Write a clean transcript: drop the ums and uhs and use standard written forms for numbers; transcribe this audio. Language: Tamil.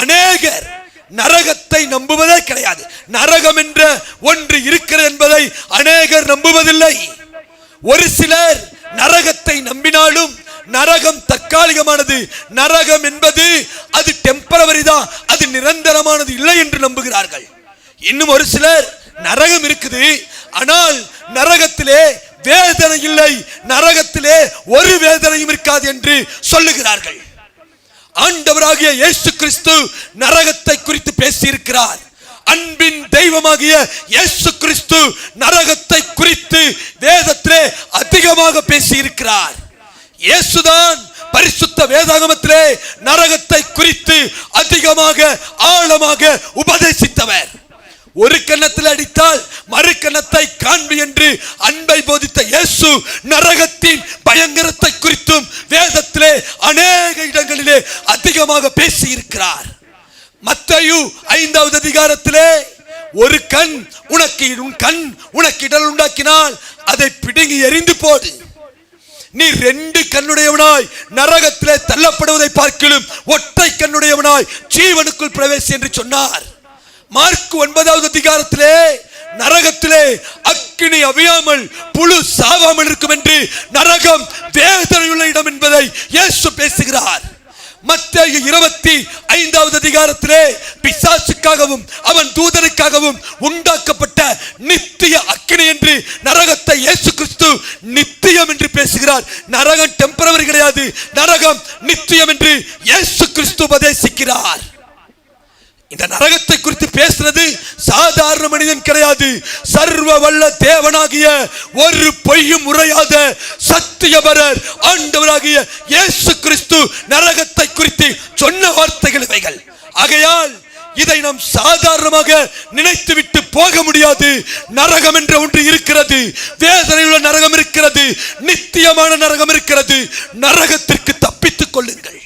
அநேகர் நரகத்தை நம்புவதே கிடையாது. நரகம் என்ற ஒன்று இருக்கிறது என்பதை அநேகர் நம்புவதில்லை. ஒரு சிலர் நரகத்தை நம்பினாலும் நரகம் தற்காலிகமானது, நரகம் என்பது அது டெம்பரவரி தான், அது நிரந்தரமானது இல்லை என்று நம்புகிறார்கள். இன்னும் ஒரு சிலர் நரகம் இருக்குது, ஆனால் நரகத்திலே வேதனை இல்லை, நரகத்திலே ஒரு வேதனையும் இருக்காது என்று சொல்லுகிறார்கள். ஆண்டவராகிய இயேசு கிறிஸ்து நரகத்தை குறித்து பேசியிருக்கிறார். அன்பின் தெய்வமாகிய இயேசு கிறிஸ்து நரகத்தை குறித்து வேதத்திலே அதிகமாக பேசியிருக்கிறார். இயேசுதான் பரிசுத்த வேதாகமத்திலே நரகத்தை குறித்து அதிகமாக ஆழமாக உபதேசித்தவர். ஒரு கன்னத்தில் அடித்தால் மறு கன்னத்தை காண்பி என்று அன்பை போதித்த இயேசு நரகத்தின் பயங்கரத்தை குறித்தும் வேதத்திலே அநேக இடங்களிலே அதிகமாக பேசி இருக்கிறார். மத்தேயு 5வது அதிகாரத்திலே ஒரு கண் உனக்கு இடல் உண்டாக்கினால் அதை பிடுங்கி எறிந்து போடு, நீ 2 கண்ணுடையவனாய் நரகத்திலே தள்ளப்படுவதை பார்க்கிலும் ஒற்றை கண்ணுடையவனாய் ஜீவனுக்குள் பிரவேசி என்று சொன்னார். மார்க்கு 9வது அதிகாரத்திலே நரகத்திலே அக்கினி அவியாமல் புழு சாவாமல் இருக்கும் என்று நரகம் வேதனையுள்ள இடம் என்பதை இயேசு பேசுகிறார். மத்தேயு 25வது அதிகாரத்திலே பிசாசுக்காகவும் அவன் தூதனுக்காகவும் உண்டாக்கப்பட்ட நித்திய அக்கினி என்று நரகத்தை இயேசு கிறிஸ்து நித்தியம் என்று பேசுகிறார். நரகம் டெம்பரவரி கிடையாது, நரகம் நித்தியம் என்று இயேசு கிறிஸ்து உபதேசிக்கிறார். இந்த நரகத்தை குறித்து பேசுறது சாதாரண மனிதன் கிடையாது. சர்வ வல்ல தேவனாகிய ஒரு பொய்யும் உரையாத சத்தியபரர் ஆண்டவராகிய இயேசு கிறிஸ்து நரகத்தை குறித்து சொன்ன வார்த்தைகள் இவைகள். ஆகையால் இதை நாம் சாதாரணமாக நினைத்துவிட்டு போக முடியாது. நரகம் என்ற ஒன்று இருக்கிறது, வேதனையுள்ள நரகம் இருக்கிறது, நித்தியமான நரகம் இருக்கிறது. நரகத்திற்கு தப்பித்துக் கொள்ளுங்கள்.